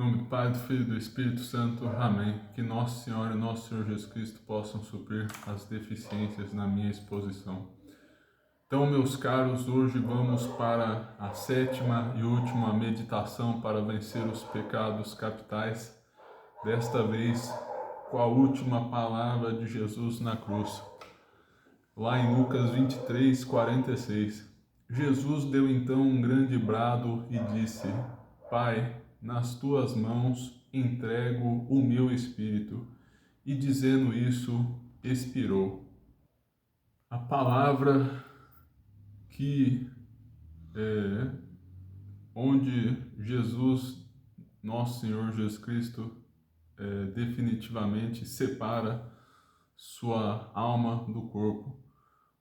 Em nome do Pai, do Filho e do Espírito Santo. Amém. Que Nossa Senhora e Nosso Senhor Jesus Cristo possam suprir as deficiências na minha exposição. Então, meus caros, hoje vamos para a sétima e última meditação para vencer os pecados capitais. Desta vez, com a última palavra de Jesus na cruz. Lá em Lucas 23, 46. Jesus deu então um grande brado e disse: Pai, nas tuas mãos entrego o meu espírito. E dizendo isso, expirou. A palavra que onde Jesus, nosso Senhor Jesus Cristo, definitivamente separa sua alma do corpo.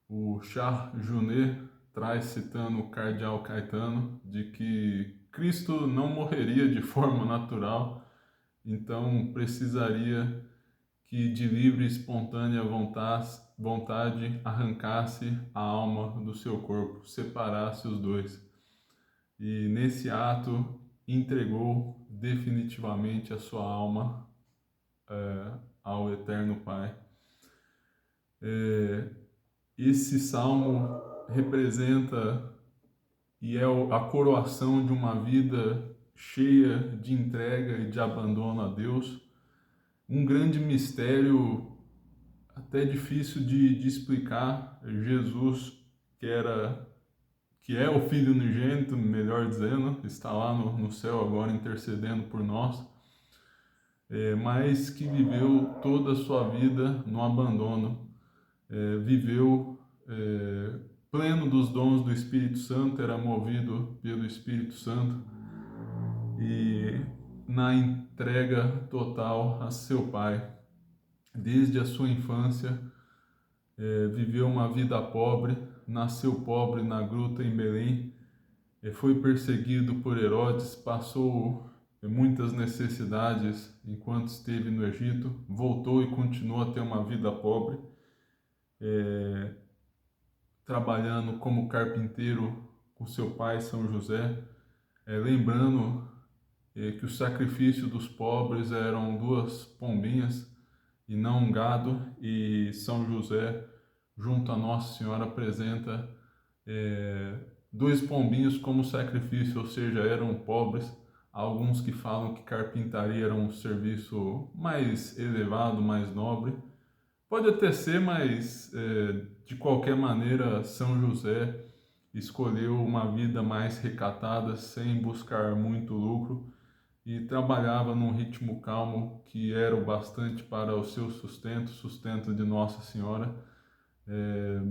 O Charles Junet traz, citando o cardeal Caetano, de que Cristo não morreria de forma natural, então precisaria que de livre e espontânea vontade arrancasse a alma do seu corpo, separasse os dois. E nesse ato entregou definitivamente a sua alma ao Eterno Pai. Esse salmo representa e é a coroação de uma vida cheia de entrega e de abandono a Deus. Um grande mistério, até difícil de explicar. Jesus, que é o Filho unigênito, melhor dizendo, está lá no céu agora intercedendo por nós, mas que viveu toda a sua vida no abandono. Viveu pleno dos dons do Espírito Santo, era movido pelo Espírito Santo e na entrega total a seu Pai. Desde a sua infância, viveu uma vida pobre, nasceu pobre na gruta em Belém, foi perseguido por Herodes, passou muitas necessidades enquanto esteve no Egito, voltou e continuou a ter uma vida pobre, trabalhando como carpinteiro com seu pai, São José, lembrando que o sacrifício dos pobres eram 2 pombinhas e não um gado, e São José, junto a Nossa Senhora, apresenta 2 pombinhos como sacrifício, ou seja, eram pobres. Há alguns que falam que carpintaria era um serviço mais elevado, mais nobre. Pode até ser, mas de qualquer maneira, São José escolheu uma vida mais recatada, sem buscar muito lucro, e trabalhava num ritmo calmo que era o bastante para o seu sustento de Nossa Senhora,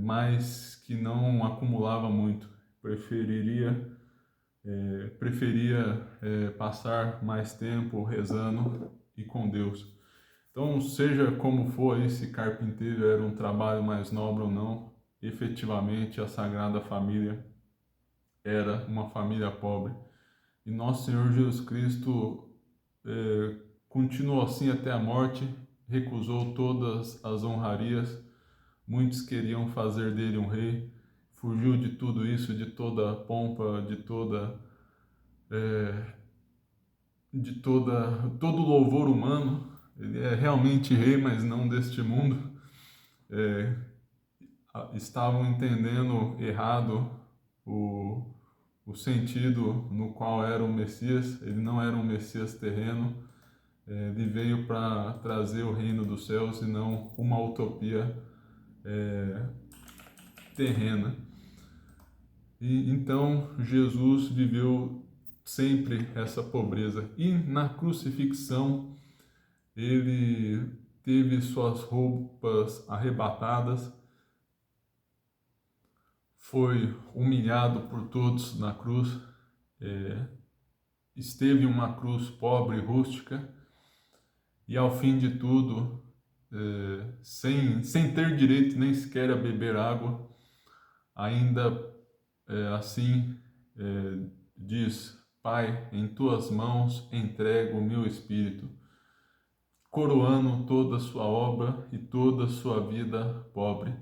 mas que não acumulava muito. Preferia passar mais tempo rezando e com Deus. Então, seja como for, esse carpinteiro era um trabalho mais nobre ou não, efetivamente a Sagrada Família era uma família pobre. E Nosso Senhor Jesus Cristo continuou assim até a morte, recusou todas as honrarias. Muitos queriam fazer dele um rei, fugiu de tudo isso, de toda a pompa, de todo o louvor humano. Ele é realmente rei, mas não deste mundo. Estavam entendendo errado o sentido no qual era o Messias. Ele não era um Messias terreno, ele veio para trazer o reino dos céus e não uma utopia terrena. E então Jesus viveu sempre essa pobreza, e na crucifixão ele teve suas roupas arrebatadas, foi humilhado por todos na cruz, esteve em uma cruz pobre e rústica, e ao fim de tudo, sem ter direito nem sequer a beber água, ainda assim diz: Pai, em tuas mãos entrego o meu espírito, coroando toda a sua obra e toda a sua vida pobre.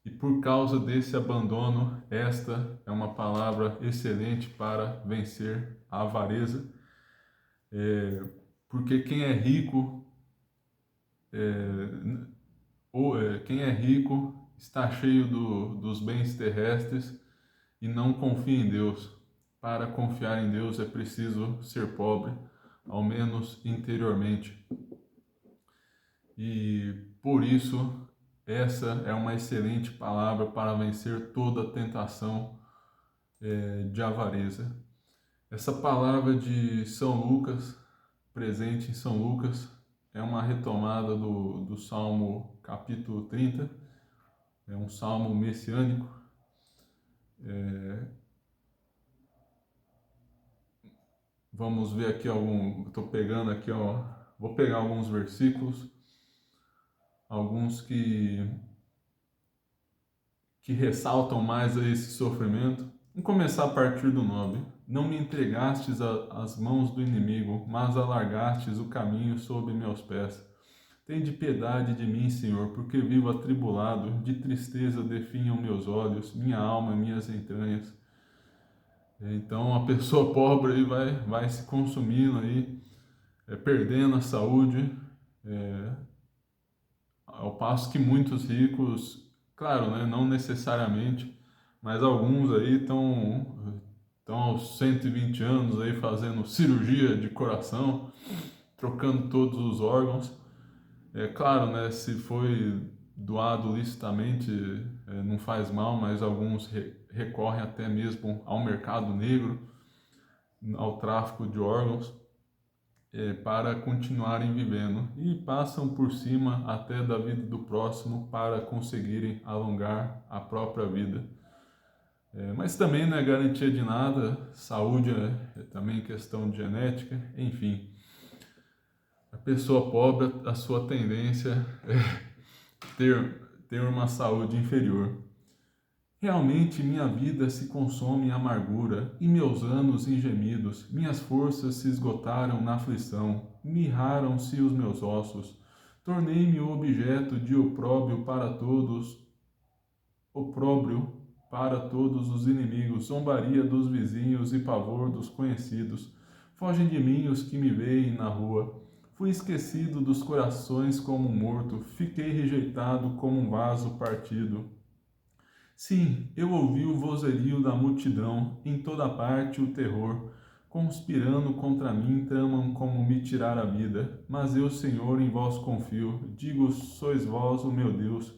E por causa desse abandono, esta é uma palavra excelente para vencer a avareza. porque quem é rico, quem é rico está cheio dos bens terrestres e não confia em Deus. Para confiar em Deus é preciso ser pobre, ao menos interiormente. E por isso, essa é uma excelente palavra para vencer toda tentação de avareza. Essa palavra de São Lucas, presente em São Lucas, é uma retomada do Salmo capítulo 30, é um salmo messiânico. Vamos ver aqui estou pegando aqui, vou pegar alguns versículos, alguns que ressaltam mais a esse sofrimento. Vamos começar a partir do 9. Não me entregastes às mãos do inimigo, mas alargastes o caminho sob meus pés. Tende piedade de mim, Senhor, porque vivo atribulado, de tristeza definham meus olhos, minha alma e minhas entranhas. Então a pessoa pobre aí vai se consumindo aí, perdendo a saúde, é, ao passo que muitos ricos, claro, né, não necessariamente, mas alguns aí estão aos 120 anos aí fazendo cirurgia de coração, trocando todos os órgãos. É claro, né, se foi doado licitamente, não faz mal, mas alguns recorrem até mesmo ao mercado negro, ao tráfico de órgãos, para continuarem vivendo e passam por cima até da vida do próximo para conseguirem alongar a própria vida. Mas também não é garantia de nada, saúde é também questão de genética, enfim. A pessoa pobre, a sua tendência é ter uma saúde inferior. Realmente minha vida se consome em amargura, e meus anos em gemidos, minhas forças se esgotaram na aflição, mirraram-se os meus ossos, tornei-me objeto de opróbrio para todos os inimigos, zombaria dos vizinhos e pavor dos conhecidos. Fogem de mim os que me veem na rua. Fui esquecido dos corações como um morto, fiquei rejeitado como um vaso partido. Sim, eu ouvi o vozerio da multidão, em toda parte o terror. Conspirando contra mim, tramam como me tirar a vida. Mas eu, Senhor, em vós confio. Digo, sois vós o meu Deus.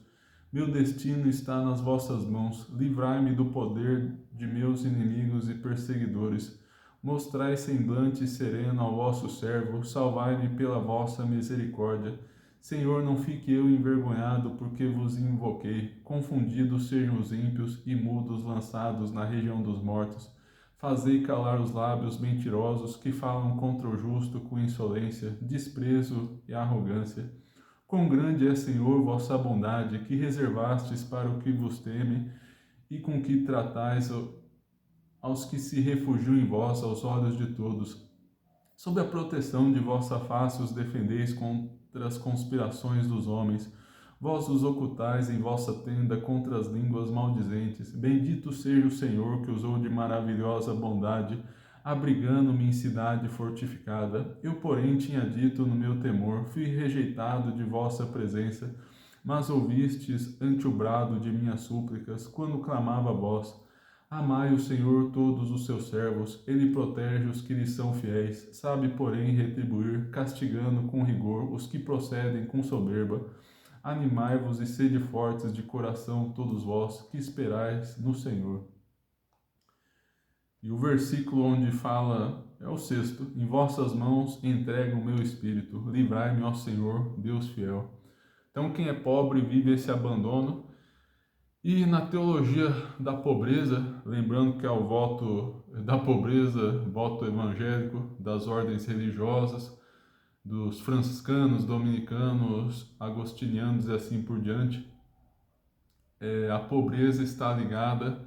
Meu destino está nas vossas mãos. Livrai-me do poder de meus inimigos e perseguidores. Mostrai semblante sereno ao vosso servo. Salvai-me pela vossa misericórdia. Senhor, não fique eu envergonhado, porque vos invoquei. Confundidos sejam os ímpios e mudos lançados na região dos mortos. Fazei calar os lábios mentirosos que falam contra o justo com insolência, desprezo e arrogância. Quão grande é, Senhor, vossa bondade, que reservastes para o que vos teme e com que tratais aos que se refugiam em vós aos olhos de todos. Sob a proteção de vossa face os defendeis contra as conspirações dos homens. Vós os ocultais em vossa tenda contra as línguas maldizentes. Bendito seja o Senhor que usou de maravilhosa bondade, abrigando-me em cidade fortificada. Eu, porém, tinha dito no meu temor, fui rejeitado de vossa presença, mas ouvistes ante o brado de minhas súplicas, quando clamava a vós. Amai o Senhor todos os seus servos, ele protege os que lhe são fiéis, sabe, porém, retribuir, castigando com rigor os que procedem com soberba. Animai-vos e sede fortes de coração, todos vós que esperais no Senhor. E o versículo onde fala é o 6º: Em vossas mãos entrego o meu espírito, livrai-me, ó Senhor, Deus fiel. Então, quem é pobre vive esse abandono. E na teologia da pobreza, lembrando que é o voto da pobreza, voto evangélico das ordens religiosas, dos franciscanos, dominicanos, agostinianos e assim por diante, a pobreza está ligada,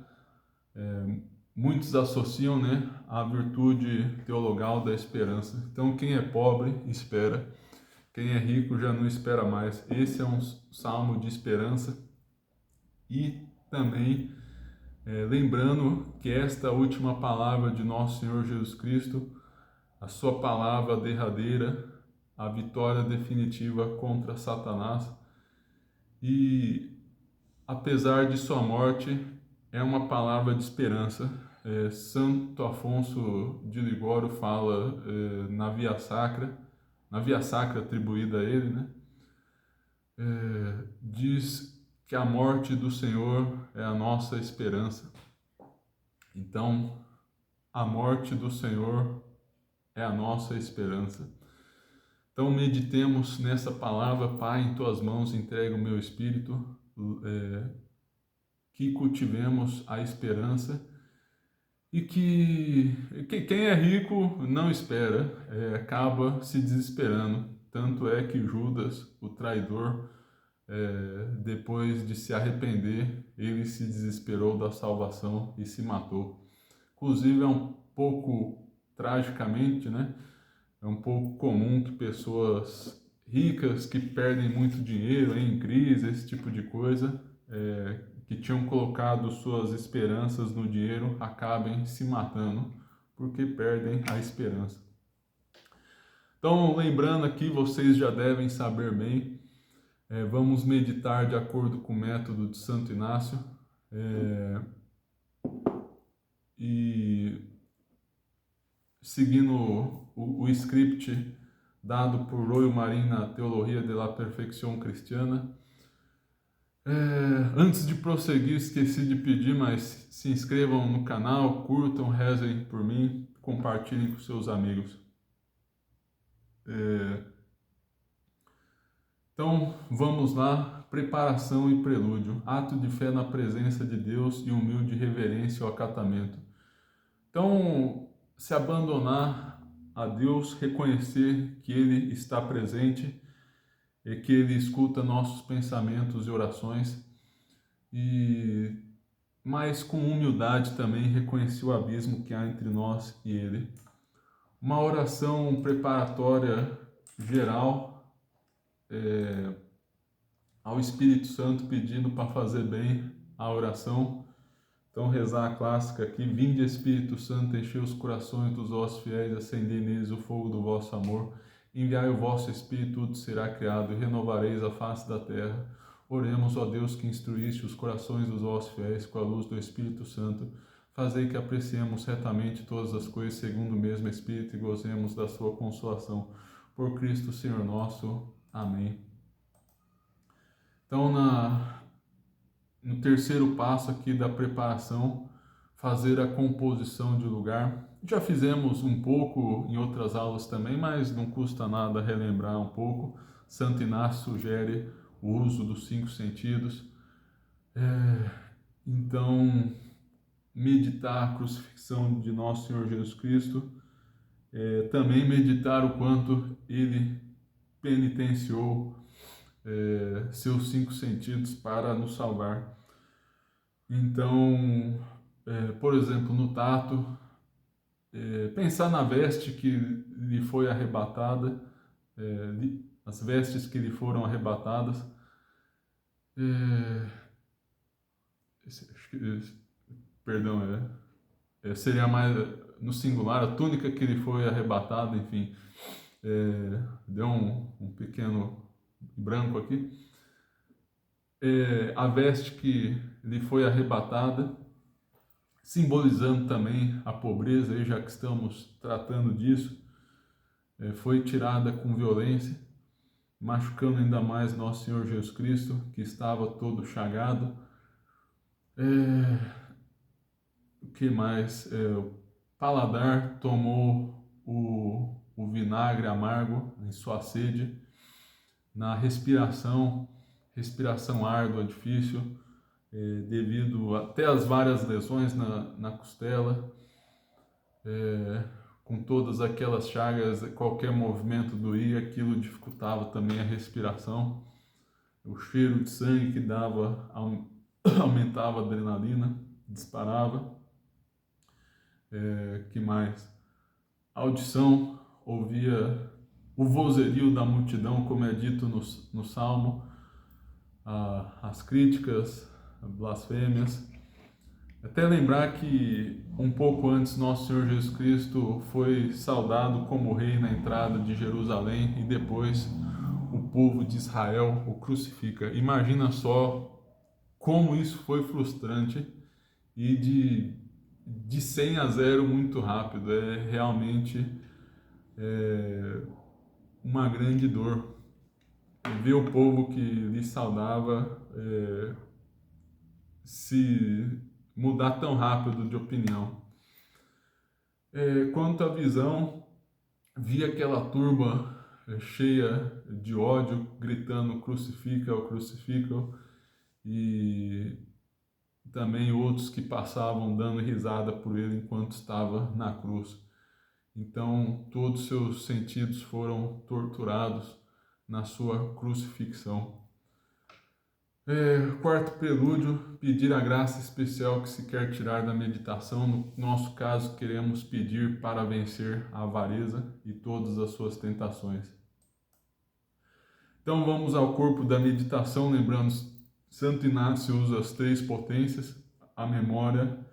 muitos associam, né, à virtude teologal da esperança. Então, quem é pobre espera, quem é rico já não espera mais. Esse é um salmo de esperança. E também lembrando que esta última palavra de nosso Senhor Jesus Cristo a sua palavra derradeira, a vitória definitiva contra Satanás. E apesar de sua morte, é uma palavra de esperança. Santo Afonso de Ligório fala na Via Sacra atribuída a ele, né? Diz que a morte do Senhor é a nossa esperança. Então, a morte do Senhor é a nossa esperança. Então, meditemos nessa palavra. Pai, em tuas mãos entrego o meu espírito, que cultivemos a esperança e que quem é rico não espera, acaba se desesperando. Tanto é que Judas, o traidor, depois de se arrepender, ele se desesperou da salvação e se matou. Inclusive, é um pouco tragicamente, né? É um pouco comum que pessoas ricas que perdem muito dinheiro em crise, esse tipo de coisa, que tinham colocado suas esperanças no dinheiro, acabem se matando porque perdem a esperança. Então, lembrando aqui, vocês já devem saber bem, vamos meditar de acordo com o método de Santo Inácio, e seguindo o script dado por Royo Marin na Teologia de la Perfección Cristiana. Antes de prosseguir, esqueci de pedir, mas se inscrevam no canal, curtam, rezem por mim, compartilhem com seus amigos. Então, vamos lá. Preparação e prelúdio. Ato de fé na presença de Deus e humilde reverência ao acatamento. Então, se abandonar a Deus, reconhecer que Ele está presente e que Ele escuta nossos pensamentos e orações, mas com humildade também reconhecer o abismo que há entre nós e Ele. Uma oração preparatória geral ao Espírito Santo, pedindo para fazer bem a oração. Então, rezar a clássica aqui: Vinde, Espírito Santo, enchei os corações dos vossos fiéis, acendei neles o fogo do vosso amor. Enviai o vosso Espírito, tudo será criado, e renovareis a face da terra. Oremos, ó Deus, que instruíste os corações dos vossos fiéis com a luz do Espírito Santo. Fazei que apreciemos retamente todas as coisas segundo o mesmo Espírito e gozemos da sua consolação. Por Cristo, Senhor nosso. Amém. Então, no terceiro passo aqui da preparação, fazer a composição de lugar. Já fizemos um pouco em outras aulas também, mas não custa nada relembrar um pouco. Santo Inácio sugere o uso dos 5 sentidos. Então, meditar a crucifixão de nosso Senhor Jesus Cristo, também meditar o quanto Ele penitenciou seus 5 sentidos para nos salvar. Então, por exemplo, no tato, pensar na veste que lhe foi arrebatada, as vestes que lhe foram arrebatadas, seria mais no singular, a túnica que lhe foi arrebatada, enfim, deu um pequeno branco aqui. A veste que lhe foi arrebatada, simbolizando também a pobreza, aí já que estamos tratando disso, foi tirada com violência, machucando ainda mais nosso Senhor Jesus Cristo, que estava todo chagado. O que mais? O paladar tomou o vinagre amargo em sua sede. Na respiração árdua, difícil, devido até às várias lesões na costela, com todas aquelas chagas, qualquer movimento doía, aquilo dificultava também a respiração. O cheiro de sangue que dava, aumentava a adrenalina, disparava. Que mais? A audição, ouvia o vozerio da multidão, como é dito no Salmo, as críticas, blasfêmias. Até lembrar que um pouco antes nosso Senhor Jesus Cristo foi saudado como rei na entrada de Jerusalém e depois o povo de Israel o crucifica. Imagina só como isso foi frustrante e de 100 a 0 muito rápido. É realmente uma grande dor ver o povo que lhe saudava se mudar tão rápido de opinião. Quanto à visão, vi aquela turma cheia de ódio, gritando crucifica-o, crucifica-o, e também outros que passavam dando risada por ele enquanto estava na cruz. Então, todos seus sentidos foram torturados na sua crucifixão. Quarto prelúdio, pedir a graça especial que se quer tirar da meditação. No nosso caso, queremos pedir para vencer a avareza e todas as suas tentações. Então vamos ao corpo da meditação, lembrando, Santo Inácio usa as três potências, a memória,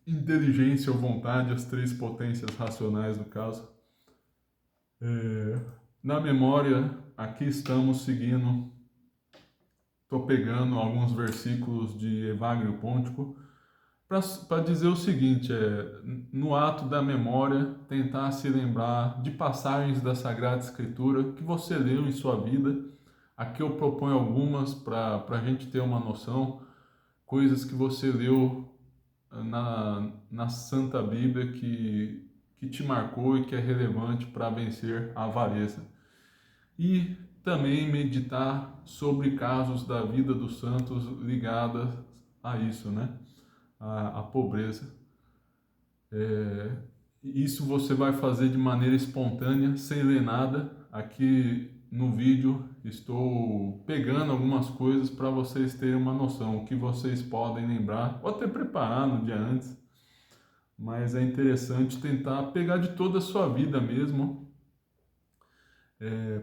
inteligência ou vontade, as três potências racionais no caso. Na memória, aqui estamos seguindo. Estou pegando alguns versículos de Evagrio Pontico para dizer o seguinte, no ato da memória, tentar se lembrar de passagens da Sagrada Escritura que você leu em sua vida. Aqui eu proponho algumas para a gente ter uma noção, coisas que você leu na Santa Bíblia que te marcou e que é relevante para vencer a avareza. E também meditar sobre casos da vida dos santos ligadas a isso, né? A pobreza. Isso você vai fazer de maneira espontânea, sem ler nada. Aqui no vídeo estou pegando algumas coisas para vocês terem uma noção, o que vocês podem lembrar, ou até preparar no dia antes. Mas é interessante tentar pegar de toda a sua vida mesmo,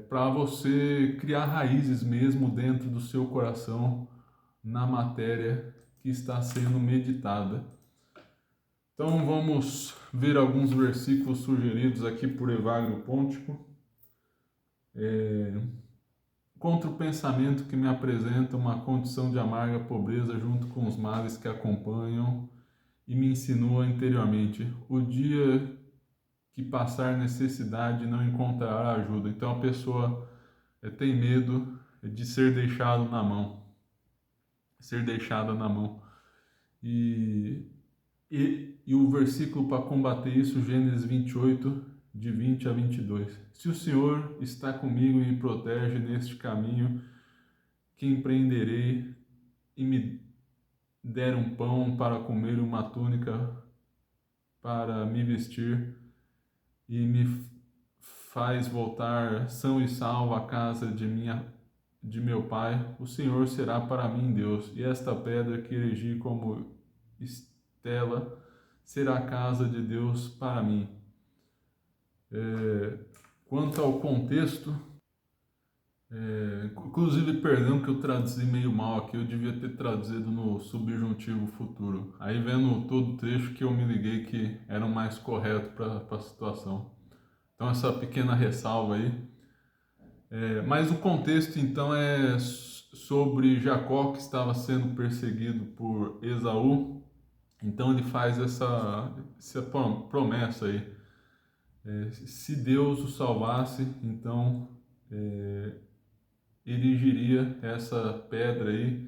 para você criar raízes mesmo dentro do seu coração na matéria que está sendo meditada. Então vamos ver alguns versículos sugeridos aqui por Evagrio Pontico. Contra o pensamento que me apresenta uma condição de amarga pobreza junto com os males que acompanham e me insinua interiormente. O dia que passar necessidade não encontrará ajuda. Então a pessoa tem medo de ser deixado na mão, ser deixada na mão. E o versículo para combater isso, Gênesis 28, de 20 a 22. Se o Senhor está comigo e me protege neste caminho que empreenderei e me der um pão para comer, uma túnica para me vestir e me faz voltar são e salvo à casa de meu pai, o Senhor será para mim Deus, e esta pedra que erigi como estela será a casa de Deus para mim. Quanto ao contexto, inclusive, perdão que eu traduzi meio mal aqui, eu devia ter traduzido no subjuntivo futuro. Aí vendo todo o trecho que eu me liguei que era o mais correto para a situação. Então essa pequena ressalva aí. Mas o contexto então é sobre Jacó, que estava sendo perseguido por Esaú. Então ele faz essa promessa aí. Se Deus o salvasse, então erigiria essa pedra aí,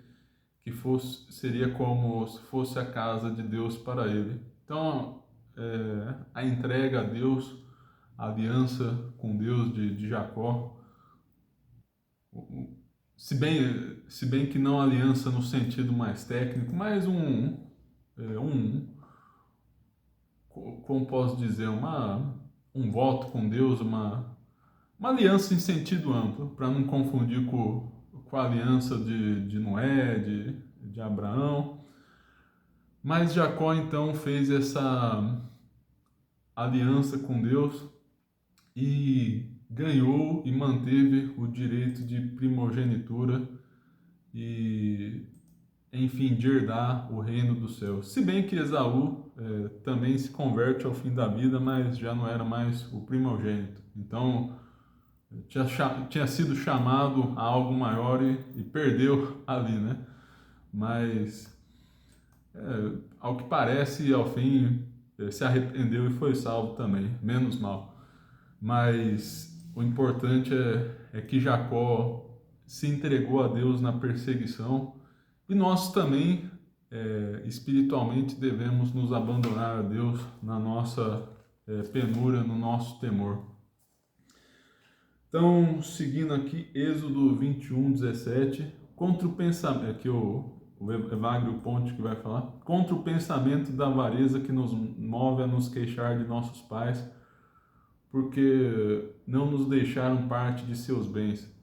que seria como se fosse a casa de Deus para ele. Então, a entrega a Deus, a aliança com Deus de Jacó, se bem que não aliança no sentido mais técnico, mas como posso dizer, um voto com Deus, uma aliança em sentido amplo, para não confundir com a aliança de Noé, de Abraão. Mas Jacó então fez essa aliança com Deus e ganhou e manteve o direito de primogenitura, e enfim, de herdar o reino dos céus. Se bem que Esaú também se converte ao fim da vida, mas já não era mais o primogênito. Então, tinha sido chamado a algo maior e perdeu ali, né? Mas, ao que parece, ao fim, se arrependeu e foi salvo também, menos mal. Mas o importante é que Jacó se entregou a Deus na perseguição e nós também, espiritualmente, devemos nos abandonar a Deus na nossa penúria, no nosso temor. Então, seguindo aqui, Êxodo 21, 17, contra o pensamento, aqui o Evagrio Ponte que vai falar, contra o pensamento da avareza que nos move a nos queixar de nossos pais, porque não nos deixaram parte de seus bens.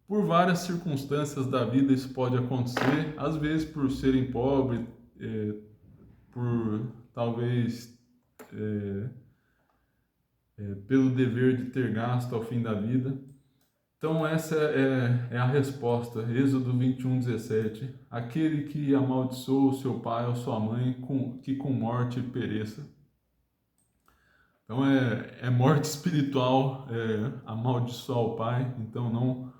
Por várias circunstâncias da vida isso pode acontecer, às vezes por serem pobres, por talvez pelo dever de ter gasto ao fim da vida. Então essa é a resposta, Êxodo 21, 17. Aquele que amaldiçoa o seu pai ou sua mãe, que com morte pereça. Então é morte espiritual, amaldiçoar o pai, então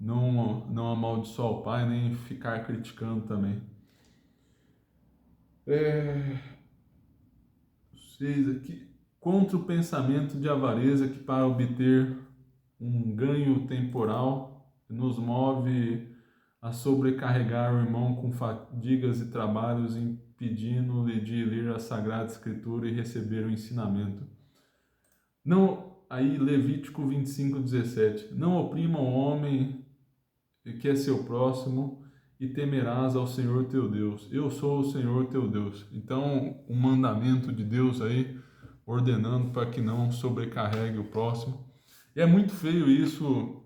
não amaldiçoar o pai, nem ficar criticando também. 6 aqui, contra o pensamento de avareza que para obter um ganho temporal nos move a sobrecarregar o irmão com fadigas e trabalhos, impedindo-lhe de ler a Sagrada Escritura e receber o ensinamento. Não, aí Levítico 25, 17. Não oprima o homem que é seu próximo e temerás ao Senhor teu Deus. Eu sou o Senhor teu Deus. Então, um mandamento de Deus aí, ordenando para que não sobrecarregue o próximo. E é muito feio isso.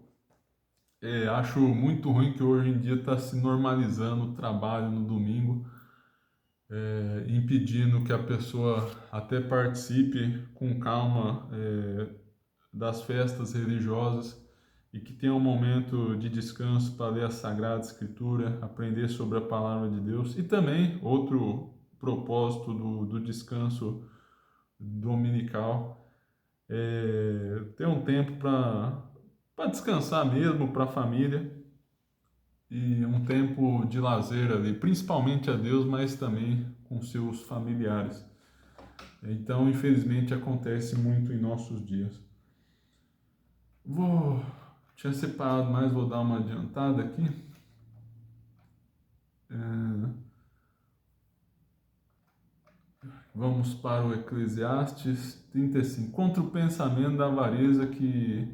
Acho muito ruim que hoje em dia está se normalizando o trabalho no domingo, impedindo que a pessoa até participe com calma das festas religiosas e que tenha um momento de descanso para ler a Sagrada Escritura, aprender sobre a Palavra de Deus. E também outro propósito do descanso dominical é ter um tempo para descansar mesmo, para a família, e um tempo de lazer ali, principalmente a Deus, mas também com seus familiares. Então, infelizmente, acontece muito em nossos dias. Tinha separado mais, vou dar uma adiantada aqui. Vamos para o Eclesiastes 35. Contra o pensamento da avareza que,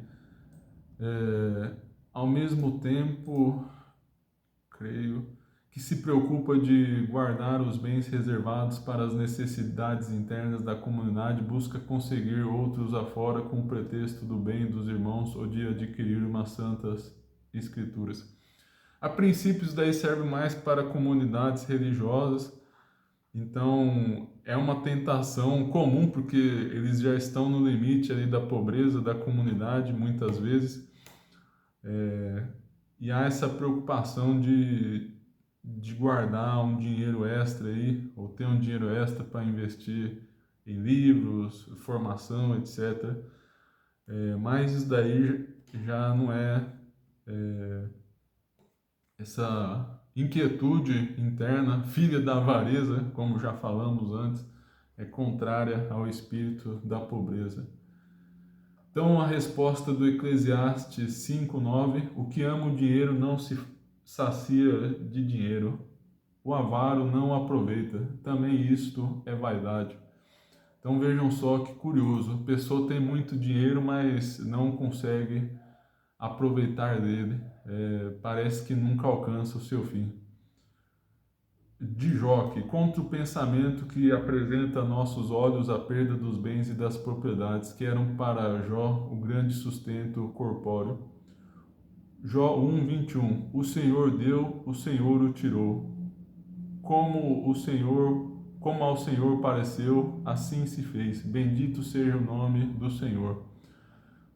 ao mesmo tempo, creio, que se preocupa de guardar os bens reservados para as necessidades internas da comunidade, busca conseguir outros afora com o pretexto do bem dos irmãos ou de adquirir umas santas escrituras. A princípio, isso daí serve mais para comunidades religiosas, então é uma tentação comum, porque eles já estão no limite ali da pobreza da comunidade, muitas vezes, e há essa preocupação de guardar um dinheiro extra aí, ou ter um dinheiro extra para investir em livros, formação, etc. Mas isso daí já não essa inquietude interna, filha da avareza, como já falamos antes, é contrária ao espírito da pobreza. Então, a resposta do Eclesiastes 5:9, o que ama o dinheiro não se sacia de dinheiro, o avaro não aproveita, também isto é vaidade. Então vejam só que curioso, a pessoa tem muito dinheiro, mas não consegue aproveitar dele, parece que nunca alcança o seu fim. De Joque, contra o pensamento que apresenta a nossos olhos a perda dos bens e das propriedades, que eram para Jó o grande sustento corpóreo. Jó 1:21, o Senhor deu, o Senhor o tirou. Como ao Senhor pareceu, assim se fez. Bendito seja o nome do Senhor.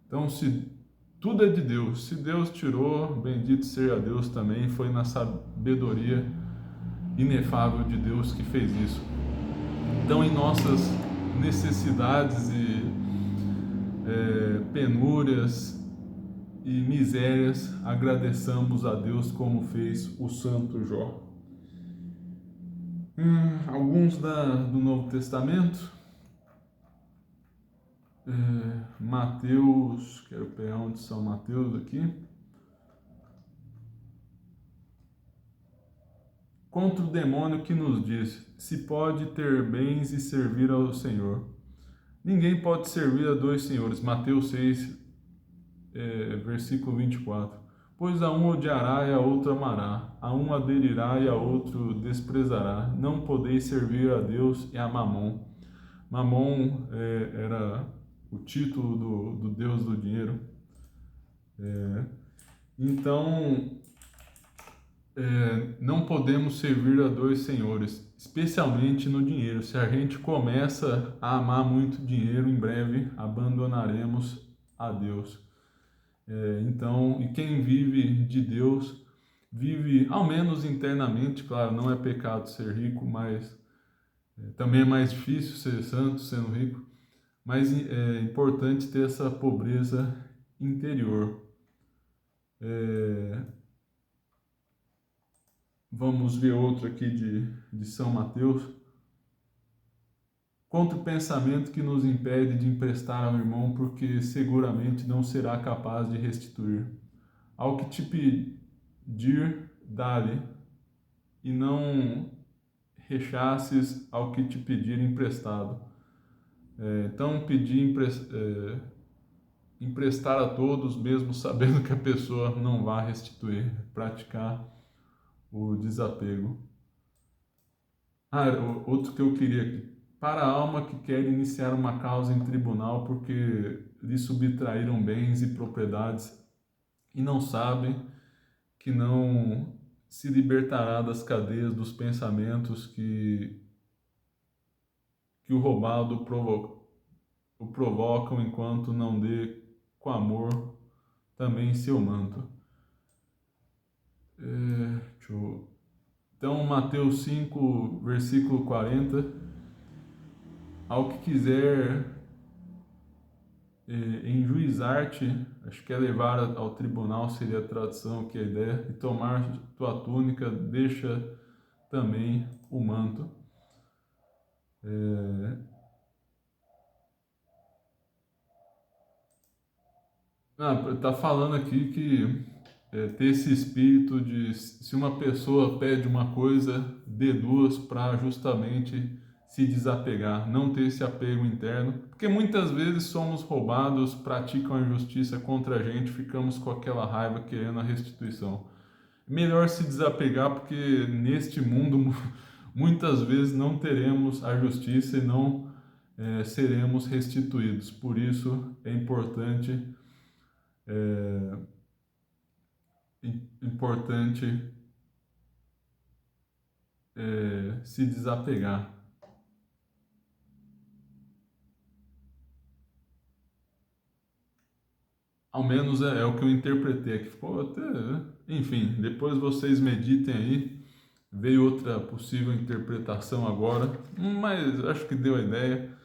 Então, se Tudo é de Deus. Se Deus tirou, bendito seja Deus também. Foi na sabedoria inefável de Deus que fez isso. Então, em nossas necessidades e penúrias e misérias, agradeçamos a Deus como fez o santo Jó. Alguns do Novo Testamento. Mateus, quero pegar onde São Mateus aqui. Contra o demônio que nos diz: se pode ter bens e servir ao Senhor. Ninguém pode servir a dois senhores. Mateus 6, versículo 24. Pois a um odiará e a outro amará, a um aderirá e a outro desprezará. Não podeis servir a Deus e a Mamon. Mamon era o título do Deus do dinheiro. Então, não podemos servir a dois senhores, especialmente no dinheiro. Se a gente começa a amar muito dinheiro, em breve abandonaremos a Deus. Então, e quem vive de Deus, vive, ao menos internamente, claro, não é pecado ser rico, mas também é mais difícil ser santo sendo rico, mas é importante ter essa pobreza interior. Vamos ver outro aqui de São Mateus. Contra o pensamento que nos impede de emprestar ao irmão, porque seguramente não será capaz de restituir. Ao que te pedir, dá-lhe, e não rechaces ao que te pedir emprestado. Então, pedir emprestar a todos, mesmo sabendo que a pessoa não vai restituir, praticar o desapego. Outro que eu queria aqui. Para a alma que quer iniciar uma causa em tribunal porque lhe subtraíram bens e propriedades e não sabe que não se libertará das cadeias dos pensamentos que o roubado o provocam enquanto não dê com amor também seu manto. Então, Mateus 5, versículo 40. Ao que quiser enjuizar-te, acho que é levar ao tribunal, seria a tradução, que é a ideia, e tomar tua túnica, deixa também o manto. Tá falando aqui que ter esse espírito de, se uma pessoa pede uma coisa, dê duas, para justamente se desapegar, não ter esse apego interno, porque muitas vezes somos roubados, praticam a injustiça contra a gente, ficamos com aquela raiva querendo a restituição. Melhor se desapegar, porque neste mundo muitas vezes não teremos a justiça e não seremos restituídos. Por isso é importante se desapegar. Ao menos é o que eu interpretei aqui. Ficou até, enfim, depois vocês meditem aí. Veio outra possível interpretação agora, mas acho que deu a ideia.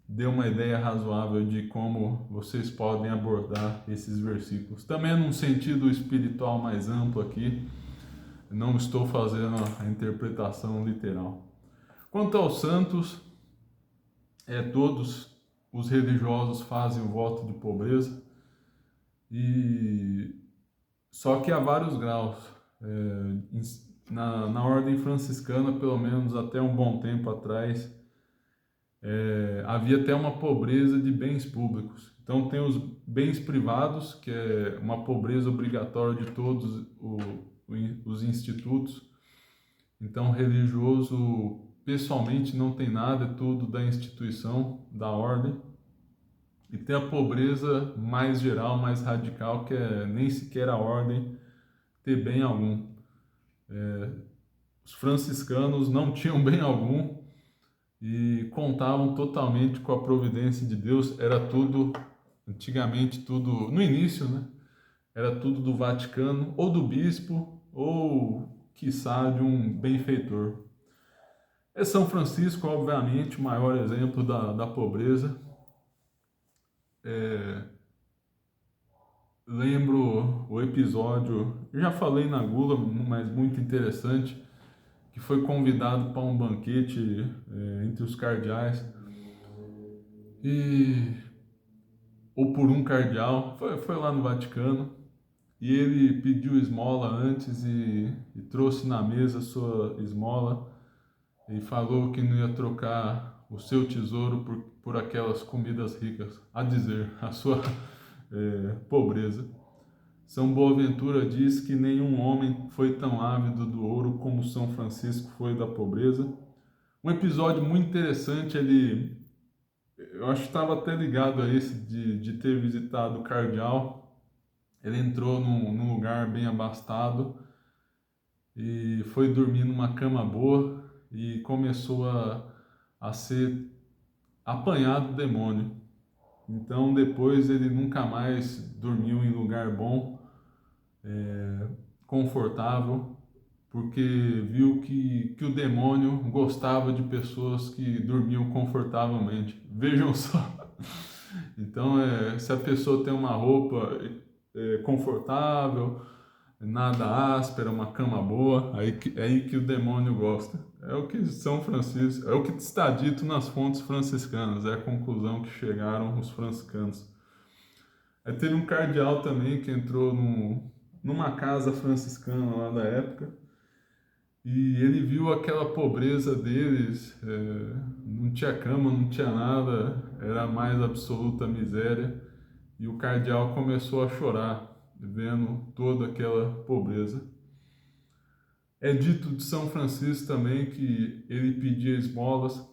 Deu uma ideia razoável de como vocês podem abordar esses versículos. Também num sentido espiritual mais amplo aqui, não estou fazendo a interpretação literal. Quanto aos santos, todos os religiosos fazem o voto de pobreza, e só que há vários graus. Na ordem franciscana, pelo menos até um bom tempo atrás, havia até uma pobreza de bens públicos. Então tem os bens privados, que é uma pobreza obrigatória de todos os institutos. Então o religioso pessoalmente não tem nada, é tudo da instituição, da ordem. E tem a pobreza mais geral, mais radical, que é nem sequer a ordem ter bem algum. Os franciscanos não tinham bem algum e contavam totalmente com a providência de Deus, era tudo Antigamente tudo, no início, né? Era tudo do Vaticano, ou do bispo, ou, quiçá, de um benfeitor. É São Francisco, obviamente, o maior exemplo da pobreza. Lembro o episódio, já falei na gula, mas muito interessante, que foi convidado para um banquete entre os cardeais, e, ou por um cardeal, foi lá no Vaticano, e ele pediu esmola antes e trouxe na mesa sua esmola e falou que não ia trocar o seu tesouro por aquelas comidas ricas, a dizer, a sua pobreza. São Boaventura diz que nenhum homem foi tão ávido do ouro como São Francisco foi da pobreza. Um episódio muito interessante, eu acho que estava até ligado a esse de ter visitado o cardeal. Ele entrou num lugar bem abastado e foi dormir numa cama boa e começou a ser apanhado do demônio. Então depois ele nunca mais dormiu em lugar bom, confortável, porque viu que o demônio gostava de pessoas que dormiam confortavelmente. Vejam só. Então, se a pessoa tem uma roupa confortável, nada áspera, uma cama boa, é aí que o demônio gosta. É o que São Francisco, é o que está dito nas fontes franciscanas, é a conclusão que chegaram os franciscanos. Aí teve um cardeal também que entrou numa casa franciscana lá da época, e ele viu aquela pobreza deles, não tinha cama, não tinha nada, era a mais absoluta miséria, e o cardeal começou a chorar, vendo toda aquela pobreza. É dito de São Francisco também que ele pedia esmolas,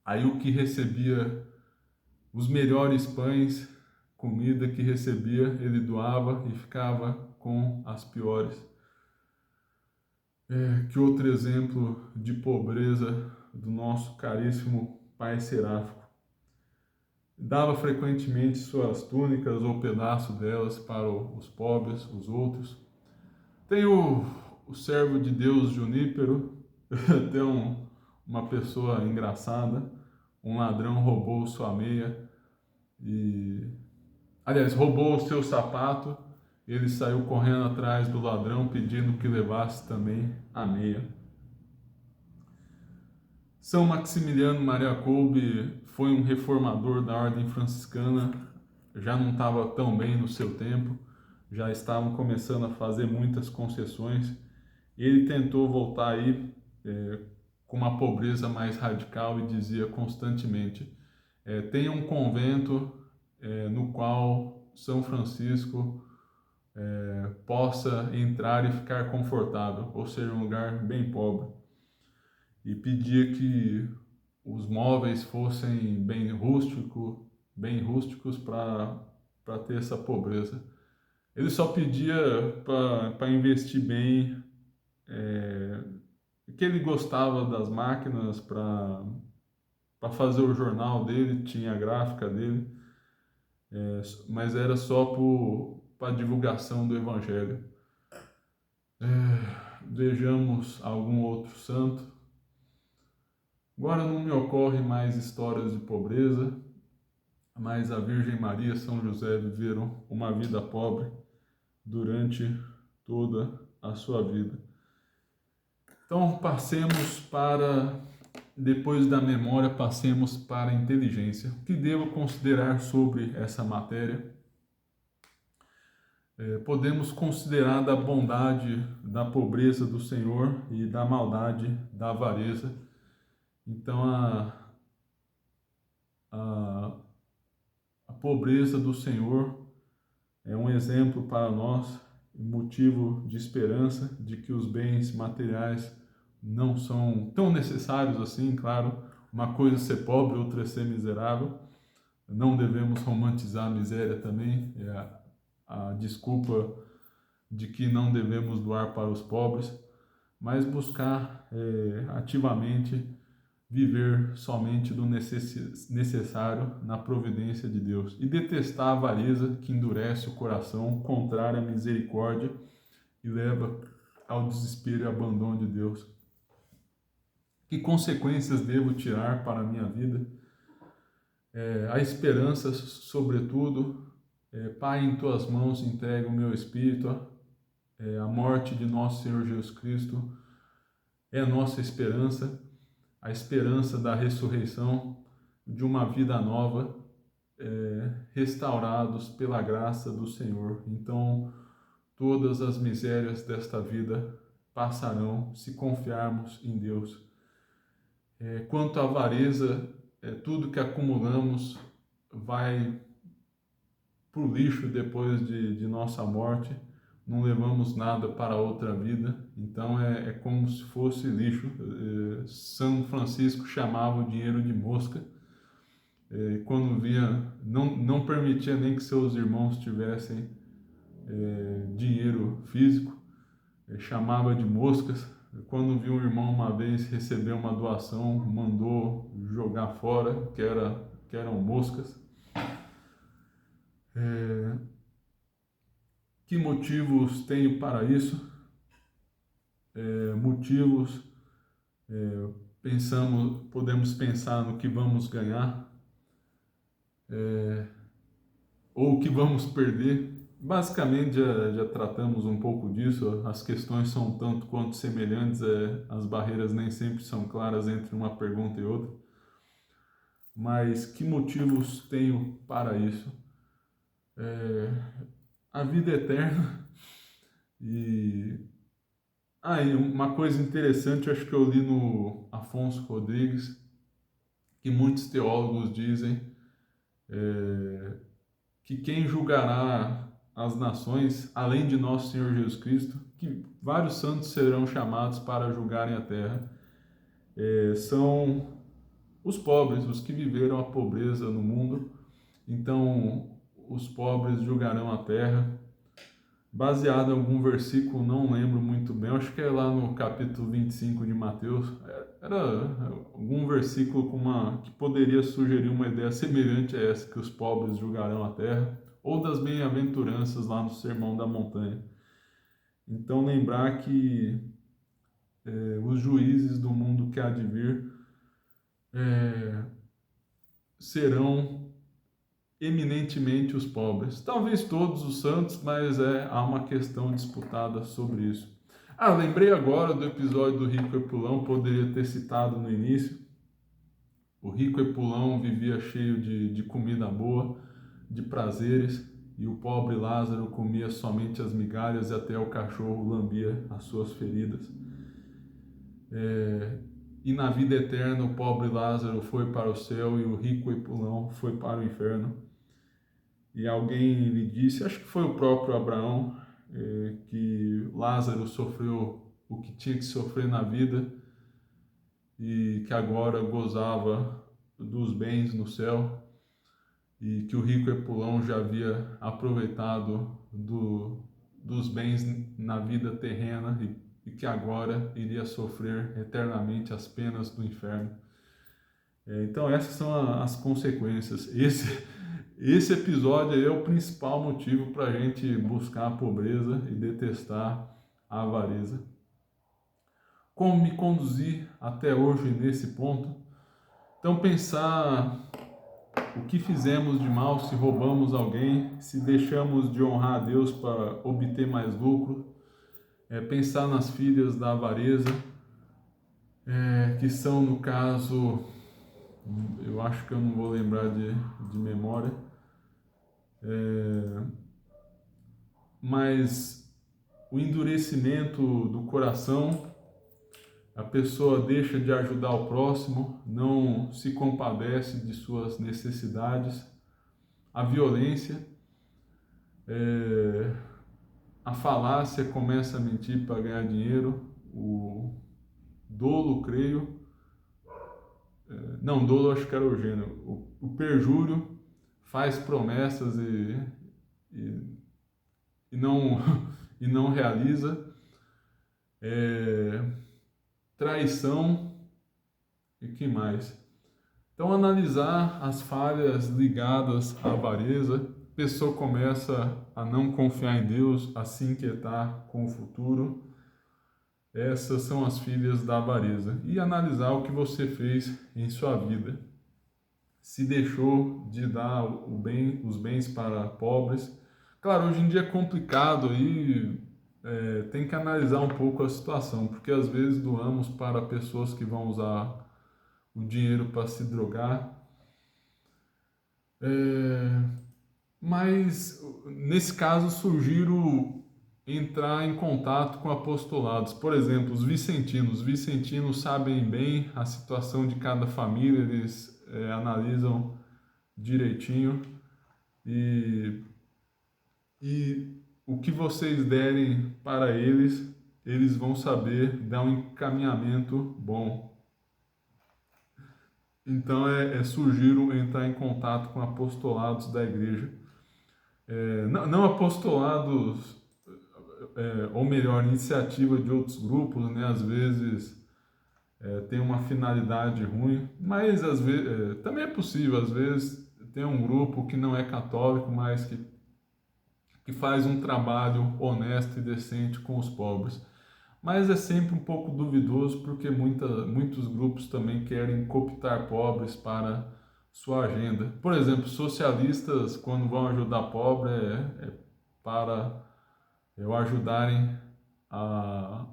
aí o que recebia, os melhores pães, comida que recebia, ele doava e ficava com as piores. Que outro exemplo de pobreza do nosso caríssimo Pai Seráfico. Dava frequentemente suas túnicas ou pedaço delas para os pobres, os outros. Tem o servo de Deus Junípero, tem uma pessoa engraçada, um ladrão roubou sua meia e... Aliás, roubou o seu sapato, ele saiu correndo atrás do ladrão pedindo que levasse também a meia. São Maximiliano Maria Kolbe foi um reformador da ordem franciscana, já não estava tão bem no seu tempo, já estavam começando a fazer muitas concessões. Ele tentou voltar aí com uma pobreza mais radical e dizia constantemente: tenha um convento no qual São Francisco possa entrar e ficar confortável, ou seja, um lugar bem pobre. E pedia que os móveis fossem bem rústicos para ter essa pobreza. Ele só pedia para investir bem, que ele gostava das máquinas para fazer o jornal dele, tinha a gráfica dele, mas era só para divulgação do Evangelho. Vejamos algum outro santo. Agora não me ocorre mais histórias de pobreza, mas a Virgem Maria e São José viveram uma vida pobre durante toda a sua vida. Então depois da memória, passemos para a inteligência. O que devo considerar sobre essa matéria? Podemos considerar da bondade da pobreza do Senhor e da maldade da avareza. Então a pobreza do Senhor é um exemplo para nós, motivo de esperança de que os bens materiais não são tão necessários assim, claro. Uma coisa é ser pobre, outra é ser miserável. Não devemos romantizar a miséria também, a desculpa de que não devemos doar para os pobres, mas buscar ativamente viver somente do necessário na providência de Deus e detestar a avareza que endurece o coração, contrária à misericórdia e leva ao desespero e abandono de Deus. Que consequências devo tirar para a minha vida? A esperança, sobretudo. Pai, em tuas mãos entrego o meu espírito. A morte de nosso Senhor Jesus Cristo é a nossa esperança, a esperança da ressurreição, de uma vida nova, restaurados pela graça do Senhor. Então, todas as misérias desta vida passarão se confiarmos em Deus. Quanto à avareza, tudo que acumulamos vai para o lixo depois de nossa morte, não levamos nada para outra vida, então é como se fosse lixo. São Francisco chamava o dinheiro de mosca. Quando via, não permitia nem que seus irmãos tivessem dinheiro físico, chamava de moscas. Quando viu um irmão uma vez receber uma doação, mandou jogar fora, que eram moscas. Que motivos tenho para isso? Motivos, podemos pensar no que vamos ganhar, ou o que vamos perder. Basicamente já tratamos um pouco disso, as questões são tanto quanto semelhantes, as barreiras nem sempre são claras entre uma pergunta e outra. Mas que motivos tenho para isso? A vida eterna. E uma coisa interessante, acho que eu li no Afonso Rodrigues, que muitos teólogos dizem que quem julgará as nações, além de nosso Senhor Jesus Cristo, que vários santos serão chamados para julgarem a terra, são os pobres, os que viveram a pobreza no mundo. Então, os pobres julgarão a terra, baseado em algum versículo, não lembro muito bem, acho que é lá no capítulo 25 de Mateus. Era algum versículo que poderia sugerir uma ideia semelhante a essa, que os pobres julgarão a terra, ou das bem-aventuranças lá no Sermão da Montanha. Então, lembrar que os juízes do mundo que há de vir serão eminentemente os pobres. Talvez todos os santos, mas há uma questão disputada sobre isso. Lembrei agora do episódio do Rico Epulão, poderia ter citado no início. O Rico Epulão vivia cheio de comida boa, de prazeres, e o pobre Lázaro comia somente as migalhas e até o cachorro lambia as suas feridas. E na vida eterna o pobre Lázaro foi para o céu e o rico Epulão foi para o inferno. E alguém lhe disse, acho que foi o próprio Abraão, que Lázaro sofreu o que tinha que sofrer na vida e que agora gozava dos bens no céu, e que o rico Epulão já havia aproveitado dos bens na vida terrena e que agora iria sofrer eternamente as penas do inferno. Então essas são as consequências. Esse episódio é o principal motivo para a gente buscar a pobreza e detestar a avareza. Como me conduzir até hoje nesse ponto? Então, pensar o que fizemos de mal, se roubamos alguém, se deixamos de honrar a Deus para obter mais lucro. Pensar nas filhas da avareza, que são, no caso, eu acho que eu não vou lembrar de memória, mas o endurecimento do coração, a pessoa deixa de ajudar o próximo, não se compadece de suas necessidades, a violência, a falácia, começa a mentir para ganhar dinheiro, o dolo, creio, não, dolo acho que era o gênero, o perjúrio, faz promessas e não, e não realiza, traição, e que mais? Então, analisar as falhas ligadas à avareza, a pessoa começa a não confiar em Deus, a se inquietar com o futuro. Essas são as filhas da avareza. E analisar o que você fez em sua vida. Se deixou de dar os bens para pobres. Claro, hoje em dia é complicado e tem que analisar um pouco a situação, porque às vezes doamos para pessoas que vão usar o dinheiro para se drogar. É, mas nesse caso surgiram entrar em contato com apostolados. Por exemplo, os vicentinos. Os vicentinos sabem bem a situação de cada família, eles analisam direitinho e, e o que vocês derem para eles, eles vão saber dar um encaminhamento bom. Então surgiram entrar em contato com apostolados da igreja. Não apostolados, ou melhor, iniciativa de outros grupos, né? Às vezes tem uma finalidade ruim, mas às vezes também é possível, às vezes tem um grupo que não é católico, mas que faz um trabalho honesto e decente com os pobres. Mas é sempre um pouco duvidoso porque muitos grupos também querem cooptar pobres para sua agenda. Por exemplo, socialistas, quando vão ajudar pobre, para o ajudarem a,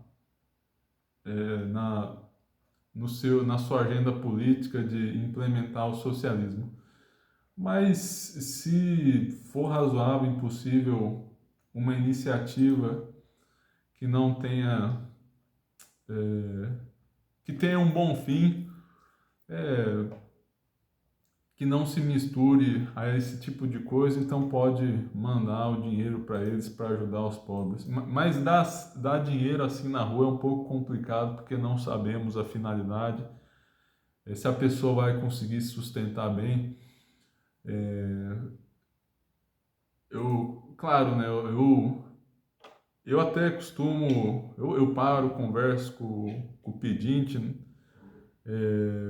na, na sua agenda política de implementar o socialismo. Mas se for razoável, impossível, uma iniciativa que não tenha, que tenha um bom fim, que não se misture a esse tipo de coisa, então pode mandar o dinheiro para eles para ajudar os pobres. Mas dar dinheiro assim na rua é um pouco complicado porque não sabemos a finalidade, se a pessoa vai conseguir se sustentar bem. Claro, né, eu até costumo, eu paro, converso com o pedinte, né,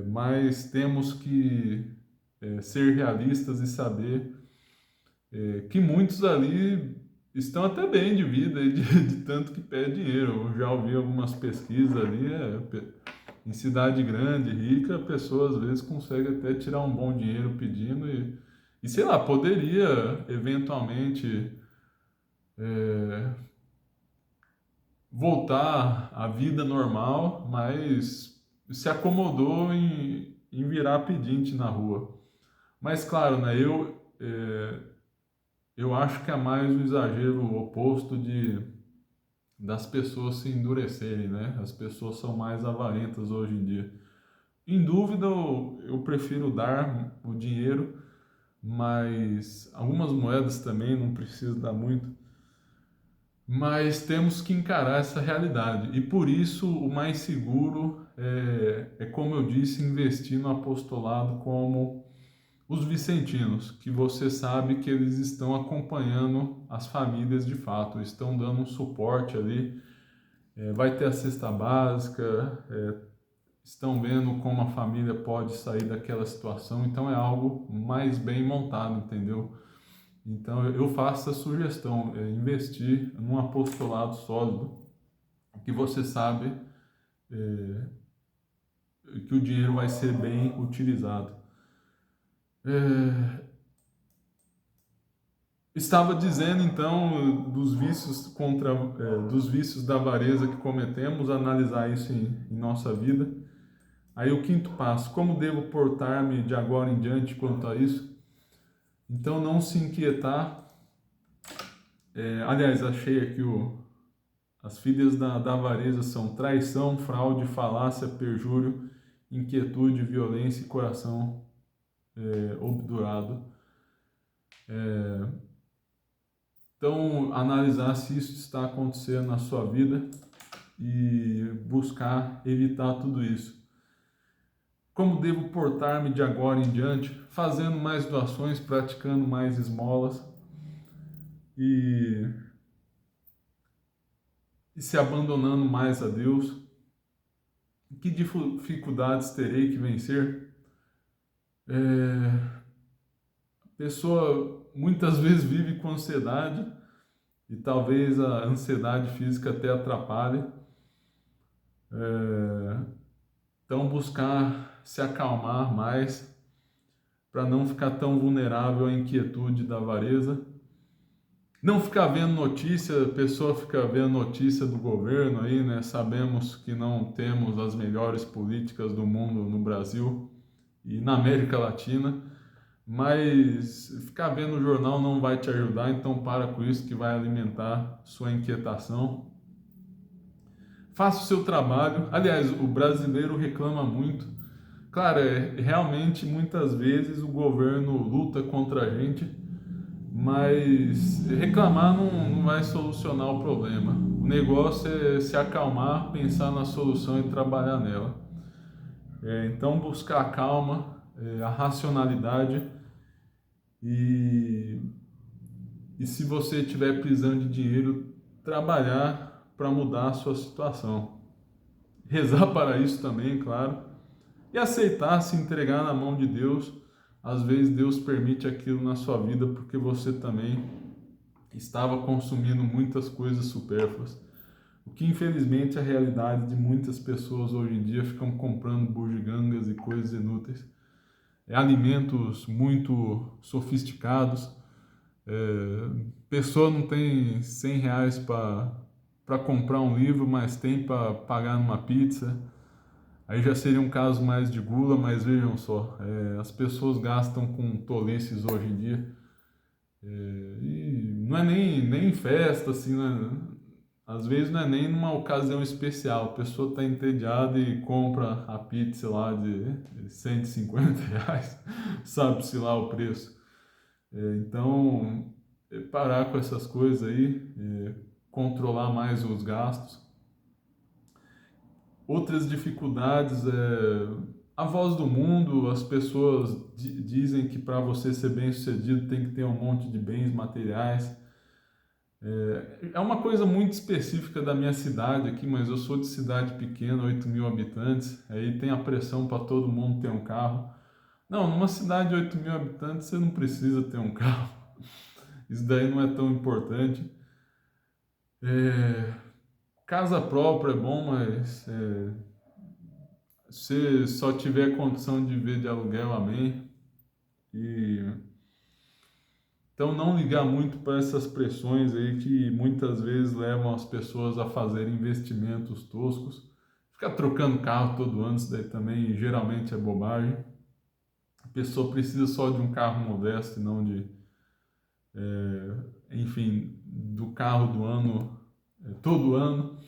mas temos que ser realistas e saber que muitos ali estão até bem de vida e de tanto que pede dinheiro. Eu já ouvi algumas pesquisas ali, em cidade grande, rica, a pessoa às vezes consegue até tirar um bom dinheiro pedindo e sei lá, poderia eventualmente voltar à vida normal, mas se acomodou em virar pedinte na rua. Mas claro, né, eu acho que é mais o exagero oposto das pessoas se endurecerem, né? As pessoas são mais avarentas hoje em dia. Em dúvida, eu prefiro dar o dinheiro, mas algumas moedas também não preciso dar muito. Mas temos que encarar essa realidade e por isso o mais seguro como eu disse, investir no apostolado como os vicentinos, que você sabe que eles estão acompanhando as famílias de fato, estão dando um suporte ali, vai ter a cesta básica, estão vendo como a família pode sair daquela situação, então é algo mais bem montado, entendeu? Então eu faço a sugestão, investir num apostolado sólido, que você sabe que o dinheiro vai ser bem utilizado. Estava dizendo então dos vícios da avareza que cometemos, analisar isso em nossa vida. Aí o quinto passo, como devo portar-me de agora em diante quanto a isso? Então não se inquietar. Aliás, achei aqui as filhas da avareza são traição, fraude, falácia, perjúrio, inquietude, violência e coração obdurado. Então, analisar se isso está acontecendo na sua vida e buscar evitar tudo isso. Como devo portar-me de agora em diante? Fazendo mais doações, praticando mais esmolas e se abandonando mais a Deus. Que dificuldades terei que vencer? A pessoa muitas vezes vive com ansiedade e talvez a ansiedade física até atrapalhe. Então, buscar se acalmar mais para não ficar tão vulnerável à inquietude da avareza. Não ficar vendo notícia, a pessoa fica vendo notícia do governo aí, né? Sabemos que não temos as melhores políticas do mundo no Brasil e na América Latina, mas ficar vendo o jornal não vai te ajudar, então para com isso que vai alimentar sua inquietação. Faça o seu trabalho. Aliás, o brasileiro reclama muito. Claro, realmente muitas vezes o governo luta contra a gente, mas reclamar não vai solucionar o problema. O negócio é se acalmar, pensar na solução e trabalhar nela. Então, buscar a calma, a racionalidade e, e se você estiver precisando de dinheiro, trabalhar para mudar a sua situação. Rezar para isso também, claro. E aceitar se entregar na mão de Deus. Às vezes Deus permite aquilo na sua vida porque você também estava consumindo muitas coisas supérfluas. O que infelizmente é a realidade de muitas pessoas hoje em dia, ficam comprando bugigangas e coisas inúteis. Alimentos muito sofisticados. Pessoa não tem R$ 100 para comprar um livro, mas tem para pagar numa pizza. Aí já seria um caso mais de gula, mas vejam só, as pessoas gastam com tolices hoje em dia. E não é nem em festa, assim, né? Às vezes não é nem numa ocasião especial. A pessoa está entediada e compra a pizza lá de R$ 150, sabe-se lá o preço. Então, parar com essas coisas aí, controlar mais os gastos. Outras dificuldades a voz do mundo. As pessoas dizem que para você ser bem-sucedido tem que ter um monte de bens materiais. É uma coisa muito específica da minha cidade aqui, mas eu sou de cidade pequena, 8.000 habitantes, aí tem a pressão para todo mundo ter um carro. Não, numa cidade de 8.000 habitantes você não precisa ter um carro, isso daí não é tão importante. É, Casa própria é bom, mas se só tiver condição de viver de aluguel, amém. E então não ligar muito para essas pressões aí que muitas vezes levam as pessoas a fazerem investimentos toscos. Ficar trocando carro todo ano, isso daí também geralmente é bobagem. A pessoa precisa só de um carro modesto e não de, enfim, do carro do ano, todo ano.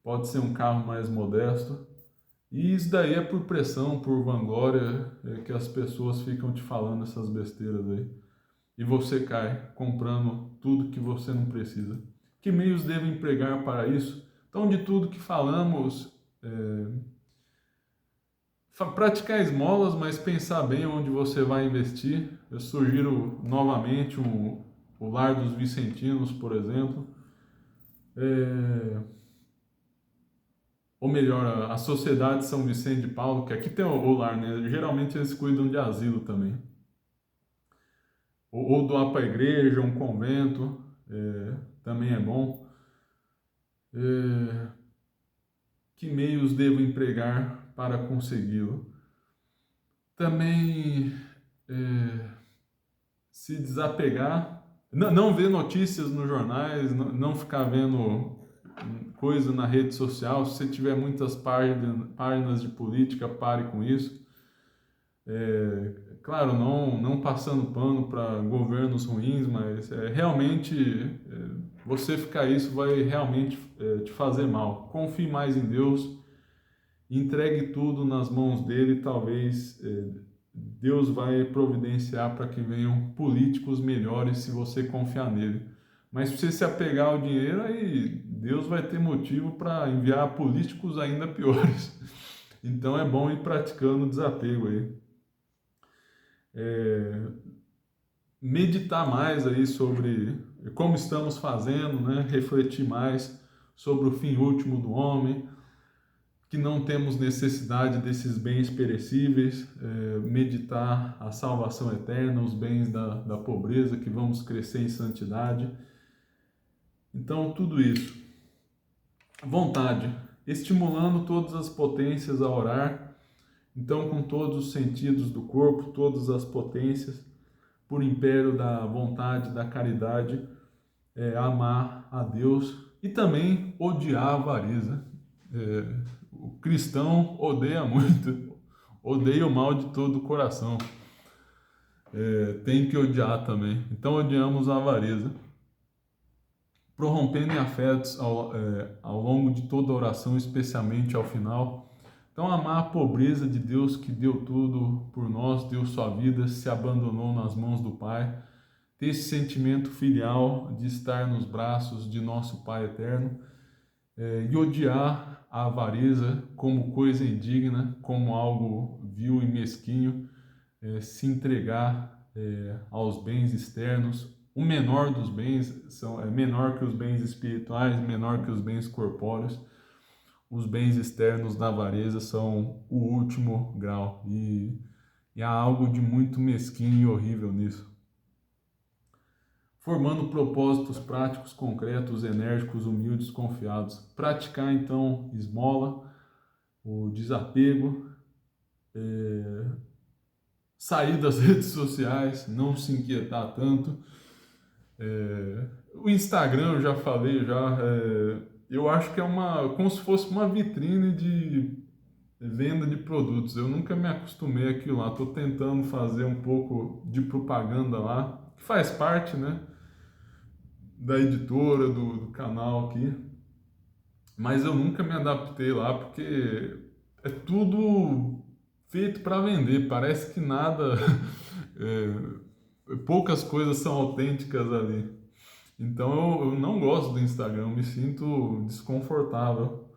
Pode ser um carro mais modesto. E isso daí é por pressão, por vanglória, que as pessoas ficam te falando essas besteiras aí. E você cai comprando tudo que você não precisa. Que meios devo empregar para isso? Então, de tudo que falamos, praticar esmolas, mas pensar bem onde você vai investir. Eu sugiro novamente o Lar dos Vicentinos, por exemplo. Ou melhor, a Sociedade São Vicente de Paulo, que aqui tem o lar, né? Geralmente eles cuidam de asilo também. Ou doar para a igreja, um convento, também é bom. Que meios devo empregar para consegui-lo? Também se desapegar, não ver notícias nos jornais, não ficar vendo coisa na rede social. Se você tiver muitas páginas de política, pare com isso. Claro, não passando pano para governos ruins, mas realmente você ficar isso vai realmente te fazer mal. Confie mais em Deus, entregue tudo nas mãos dele, talvez Deus vai providenciar para que venham políticos melhores se você confiar nele. Mas se você se apegar ao dinheiro, aí Deus vai ter motivo para enviar políticos ainda piores. Então é bom ir praticando o desapego aí. Meditar mais aí sobre como estamos fazendo, né? Refletir mais sobre o fim último do homem. que não temos necessidade desses bens perecíveis, meditar a salvação eterna, os bens da pobreza, que vamos crescer em santidade. Então, tudo isso. Vontade, estimulando todas as potências a orar, então com todos os sentidos do corpo, todas as potências, por império da vontade, da caridade, amar a Deus e também odiar a avareza. O cristão odeia muito, odeia o mal de todo o coração. Tem que odiar também. Então odiamos a avareza, prorrompendo em afetos ao longo de toda a oração, especialmente ao final. Então amar a pobreza de Deus que deu tudo por nós, deu sua vida, se abandonou nas mãos do Pai. Ter esse sentimento filial de estar nos braços de nosso Pai eterno, e odiar a avareza como coisa indigna, como algo vil e mesquinho, se entregar aos bens externos. O menor dos bens é menor que os bens espirituais, menor que os bens corpóreos. Os bens externos da avareza são o último grau, e há algo de muito mesquinho e horrível nisso. Formando propósitos práticos, concretos, enérgicos, humildes, confiados. Praticar, então, esmola, o desapego, sair das redes sociais, não se inquietar tanto. O Instagram, eu já falei, eu acho que é como se fosse uma vitrine de venda de produtos. Eu nunca me acostumei àquilo lá, estou tentando fazer um pouco de propaganda lá, que faz parte, né, da editora, do canal aqui, mas eu nunca me adaptei lá porque é tudo feito para vender, parece que nada, poucas coisas são autênticas ali. Então eu não gosto do Instagram, eu me sinto desconfortável.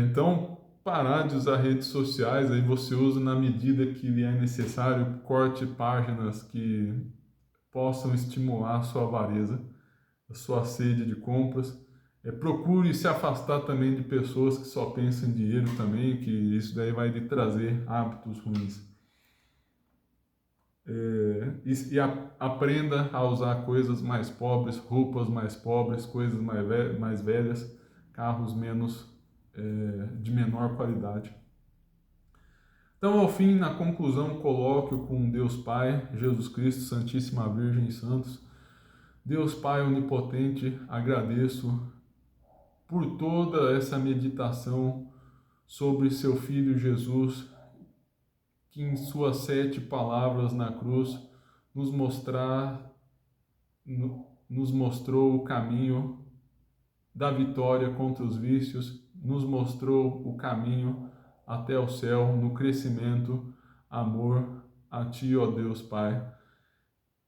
Então, parar de usar redes sociais, aí você usa na medida que lhe é necessário, corte páginas que possam estimular a sua avareza, a sua sede de compras. Procure se afastar também de pessoas que só pensam em dinheiro também, que isso daí vai lhe trazer hábitos ruins. Aprenda a usar coisas mais pobres, roupas mais pobres, coisas mais velhas, carros de menor qualidade. Então, ao fim, na conclusão, colóquio com Deus Pai, Jesus Cristo, Santíssima Virgem e Santos. Deus Pai onipotente, agradeço por toda essa meditação sobre seu Filho Jesus, que em suas 7 palavras na cruz nos mostrou o caminho da vitória contra os vícios, nos mostrou o caminho até o céu, no crescimento, amor a Ti, ó Deus Pai,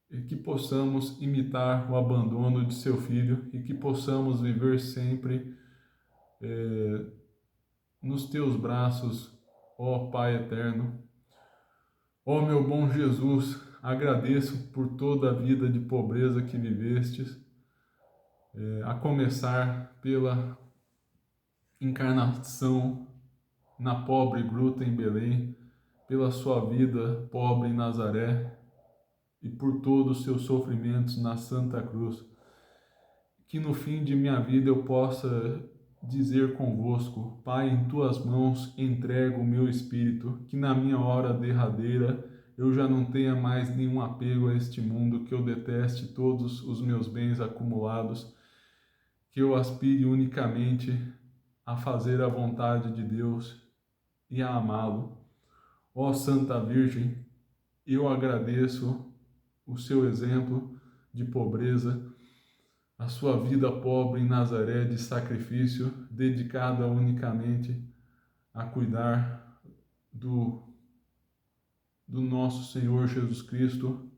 e que possamos imitar o abandono de seu Filho e que possamos viver sempre nos Teus braços, ó Pai eterno. Ó meu bom Jesus, agradeço por toda a vida de pobreza que vivestes, a começar pela encarnação na pobre gruta em Belém, pela sua vida pobre em Nazaré e por todos os seus sofrimentos na Santa Cruz. Que no fim de minha vida eu possa dizer convosco: Pai, em tuas mãos entrego o meu espírito, que na minha hora derradeira eu já não tenha mais nenhum apego a este mundo, que eu deteste todos os meus bens acumulados, que eu aspire unicamente a fazer a vontade de Deus e a amá-lo. Ó Santa Virgem, eu agradeço o seu exemplo de pobreza, a sua vida pobre em Nazaré de sacrifício, dedicada unicamente a cuidar do nosso Senhor Jesus Cristo,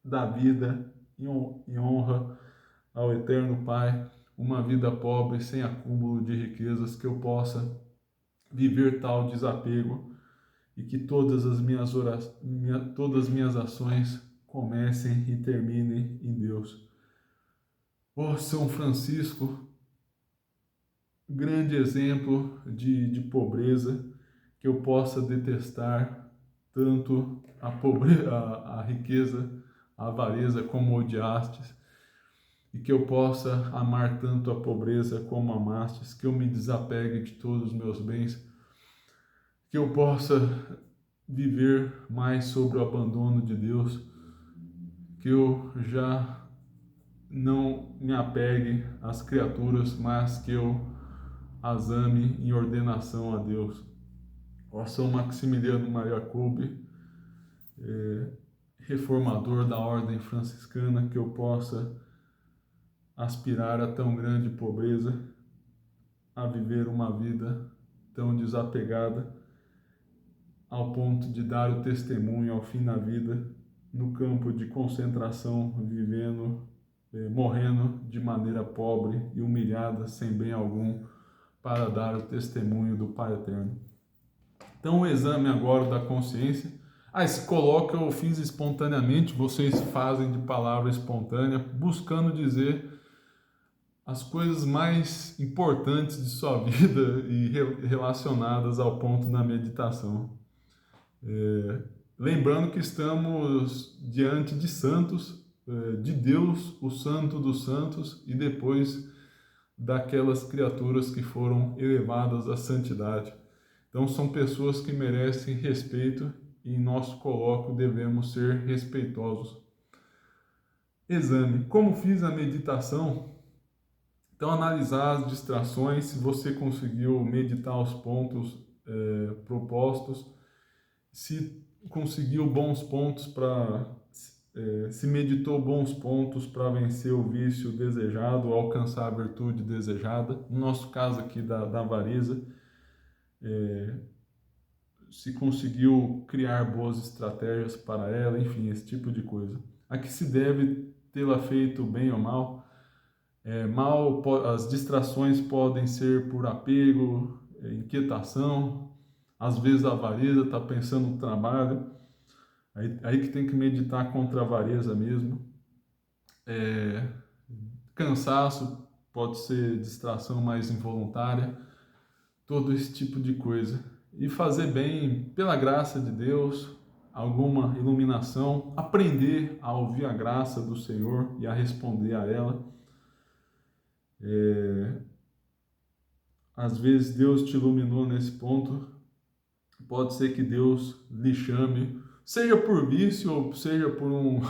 da vida e honra ao Eterno Pai, uma vida pobre, sem acúmulo de riquezas, que eu possa viver tal desapego e que todas as minhas ações comecem e terminem em Deus. Ó São Francisco, grande exemplo de pobreza, que eu possa detestar tanto a pobreza, a riqueza, a avareza como odiastes, e que eu possa amar tanto a pobreza como amastes, que eu me desapegue de todos os meus bens, que eu possa viver mais sobre o abandono de Deus, que eu já não me apegue às criaturas, mas que eu as ame em ordenação a Deus. Ó São Maximiliano Maria Kolbe, reformador da ordem franciscana, que eu possa aspirar a tão grande pobreza, a viver uma vida tão desapegada, ao ponto de dar o testemunho ao fim da vida, no campo de concentração, vivendo, morrendo de maneira pobre e humilhada, sem bem algum, para dar o testemunho do Pai Eterno. Então, o exame agora da consciência. Se coloca, eu fiz espontaneamente, vocês fazem de palavra espontânea, buscando dizer as coisas mais importantes de sua vida e relacionadas ao ponto da meditação. Lembrando que estamos diante de santos, de Deus, o Santo dos Santos, e depois daquelas criaturas que foram elevadas à santidade. Então são pessoas que merecem respeito e em nosso colóquio devemos ser respeitosos. Exame. Como fiz a meditação? Então analisar as distrações, se você conseguiu meditar os pontos propostos, se conseguiu bons pontos se meditou bons pontos para vencer o vício desejado, alcançar a virtude desejada, no nosso caso aqui da avareza, se conseguiu criar boas estratégias para ela, enfim, esse tipo de coisa. A que se deve tê-la feito bem ou mal. As distrações podem ser por apego, inquietação, às vezes a avareza, está pensando no trabalho, aí que tem que meditar contra a avareza mesmo. Cansaço pode ser distração mais involuntária, todo esse tipo de coisa. E fazer bem, pela graça de Deus, alguma iluminação, aprender a ouvir a graça do Senhor e a responder a ela. Às vezes Deus te iluminou nesse ponto, pode ser que Deus lhe chame, seja por vício ou seja por um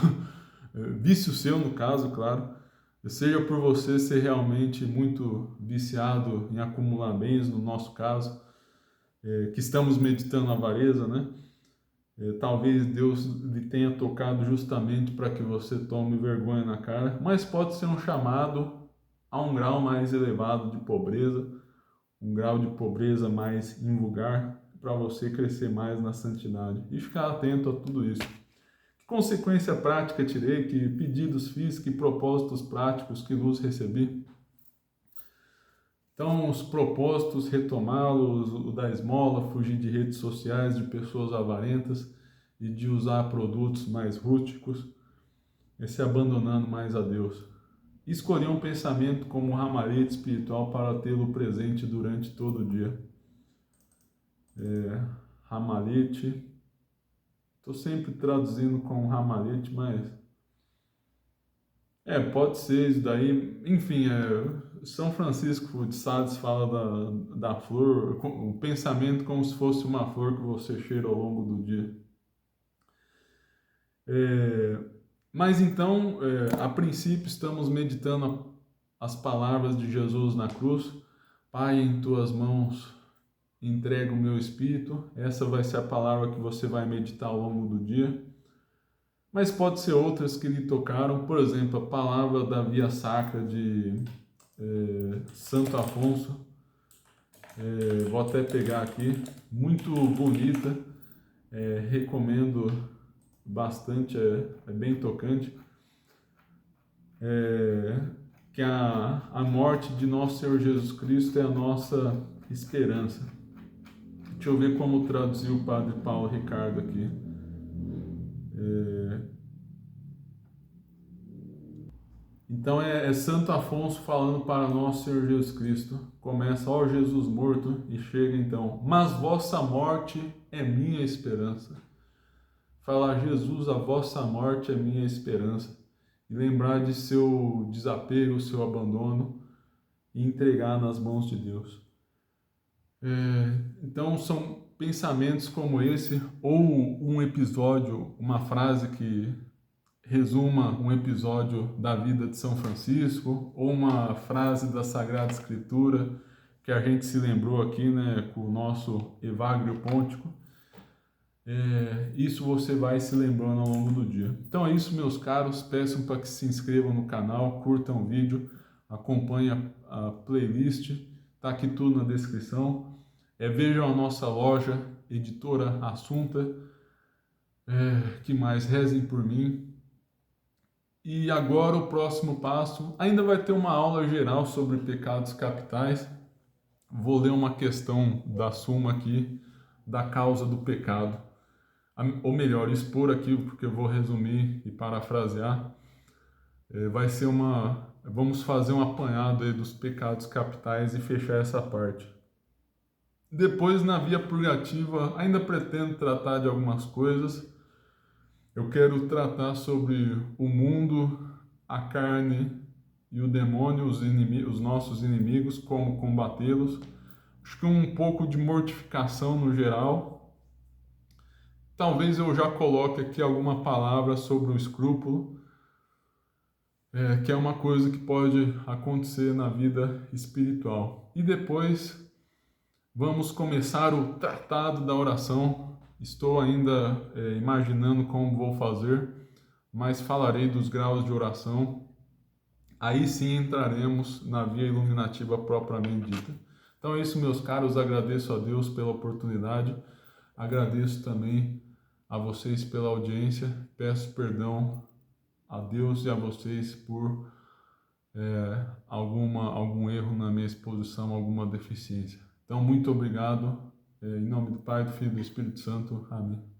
vício seu, no caso, claro, seja por você ser realmente muito viciado em acumular bens, no nosso caso, que estamos meditando a avareza, né? Talvez Deus lhe tenha tocado justamente para que você tome vergonha na cara, mas pode ser um chamado a um grau mais elevado de pobreza, um grau de pobreza mais invulgar, para você crescer mais na santidade e ficar atento a tudo isso. Que consequência prática tirei, que pedidos fiz, que propósitos práticos, que luz recebi? Então, os propósitos, retomá-los, o da esmola, fugir de redes sociais, de pessoas avarentas e de usar produtos mais rústicos, se abandonando mais a Deus. Escolher um pensamento como um ramalhete espiritual para tê-lo presente durante todo o dia. Ramalhete, estou sempre traduzindo com ramalhete, mas pode ser isso daí. Enfim, São Francisco de Sales fala da flor, o pensamento como se fosse uma flor que você cheira ao longo do dia. Mas então, a princípio, estamos meditando as palavras de Jesus na cruz. Pai, em tuas mãos entrego o meu espírito. Essa vai ser a palavra que você vai meditar ao longo do dia. Mas pode ser outras que lhe tocaram, por exemplo, a palavra da Via Sacra de Santo Afonso. Vou até pegar aqui, muito bonita, recomendo bastante, é bem tocante. Que a morte de nosso Senhor Jesus Cristo é a nossa esperança. Deixa eu ver como traduziu o Padre Paulo Ricardo aqui. Então é Santo Afonso falando para nosso Senhor Jesus Cristo. Começa, ó Jesus morto, e chega então, mas vossa morte é minha esperança. Falar, Jesus, a vossa morte é minha esperança. E lembrar de seu desapego, seu abandono, e entregar nas mãos de Deus. Então são pensamentos como esse, ou um episódio, uma frase que resuma um episódio da vida de São Francisco, ou uma frase da Sagrada Escritura que a gente se lembrou aqui, né, com o nosso Evagrio Pontico. Isso você vai se lembrando ao longo do dia. Então é isso, meus caros. Peçam para que se inscrevam no canal, curtam o vídeo, acompanhem a playlist, tá aqui tudo na descrição. Vejam a nossa loja, Editora Assunta. Que mais? Rezem por mim. E agora o próximo passo, ainda vai ter uma aula geral sobre pecados capitais. Vou ler uma questão da Suma aqui, da causa do pecado. Ou melhor, expor aqui, porque eu vou resumir e parafrasear. Vamos fazer um apanhado aí dos pecados capitais e fechar essa parte. Depois, na via purgativa, ainda pretendo tratar de algumas coisas. Eu quero tratar sobre o mundo, a carne e o demônio, os nossos inimigos, como combatê-los. Acho que um pouco de mortificação no geral. Talvez eu já coloque aqui alguma palavra sobre o escrúpulo, que é uma coisa que pode acontecer na vida espiritual. E depois vamos começar o tratado da oração. Estou ainda imaginando como vou fazer, mas falarei dos graus de oração. Aí sim entraremos na via iluminativa propriamente dita. Então é isso, meus caros. Agradeço a Deus pela oportunidade. Agradeço também a vocês pela audiência. Peço perdão a Deus e a vocês por algum erro na minha exposição, alguma deficiência. Então, muito obrigado. Em nome do Pai, do Filho e do Espírito Santo. Amém.